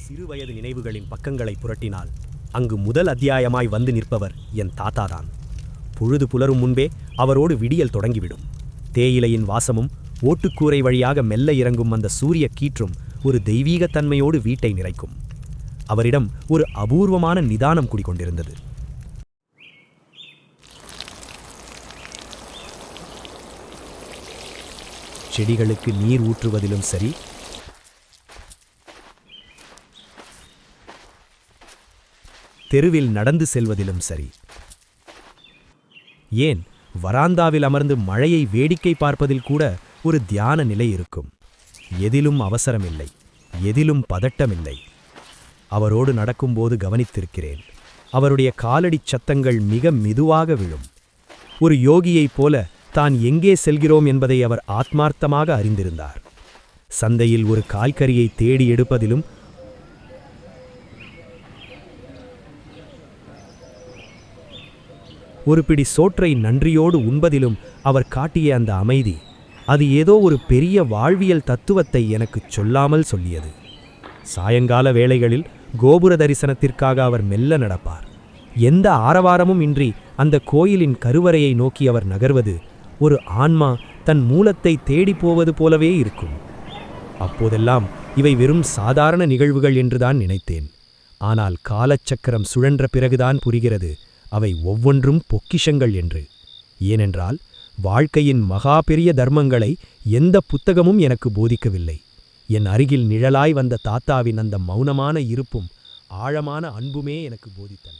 சிறுவயது நினைவுகளின் பக்கங்களை புரட்டினால் அங்கு முதல் அத்தியாயமாய் வந்து நிற்பவர் என் தாத்தாதான். பொழுது புலரும் முன்பே அவரோடு விடியல் தொடங்கிவிடும். தேயிலையின் வாசமும் ஓட்டுக்கூரை வழியாக மெல்ல இறங்கும் அந்த சூரிய கீற்றும் ஒரு தெய்வீகத்தன்மையோடு வீட்டை நிறைக்கும். அவரிடம் ஒரு அபூர்வமான நிதானம் குடிகொண்டிருந்தது. செடிகளுக்கு நீர் ஊற்றுவதிலும் சரி, தெருவில் நடந்து செல்வதிலும் சரி, ஏன் வராந்தாவில் அமர்ந்து மழையை வேடிக்கை பார்ப்பதில் கூட ஒரு தியான நிலை இருக்கும். எதிலும் அவசரமில்லை, எதிலும் பதட்டமில்லை. அவரோடு நடக்கும்போது கவனித்திருக்கிறேன், அவருடைய காலடிச் சத்தங்கள் மிக மெதுவாக விழும். ஒரு யோகியைப் போல தான் எங்கே செல்கிறோம் என்பதை அவர் ஆத்மார்த்தமாக அறிந்திருந்தார். சந்தையில் ஒரு காய்கறியை தேடி எடுப்பதிலும், ஒரு பிடி சோற்றை நன்றியோடு உண்பதிலும் அவர் காட்டிய அந்த அமைதி, அது ஏதோ ஒரு பெரிய வாழ்வியல் தத்துவத்தை எனக்குச் சொல்லாமல் சொல்லியது. சாயங்கால வேளைகளில் கோபுர தரிசனத்திற்காக அவர் மெல்ல நடப்பார். எந்த ஆரவாரமும் இன்றி அந்த கோயிலின் கருவறையை நோக்கி அவர் நகர்வது ஒரு ஆன்மா தன் மூலத்தை தேடிப்போவது போலவே இருக்கும். அப்போதெல்லாம் இவை வெறும் சாதாரண நிகழ்வுகள் என்றுதான் நினைத்தேன். ஆனால் காலச்சக்கரம் சுழன்ற பிறகுதான் புரிகிறது அவை ஒவ்வொன்றும் பொக்கிஷங்கள் என்று. ஏனென்றால் வாழ்க்கையின் மகா பெரிய தர்மங்களை எந்த புத்தகமும் எனக்கு போதிக்கவில்லை. என் அருகில் நிழலாய் வந்த தாத்தாவின் அந்த மௌனமான இருப்பும் ஆழமான அன்புமே எனக்கு போதித்தன.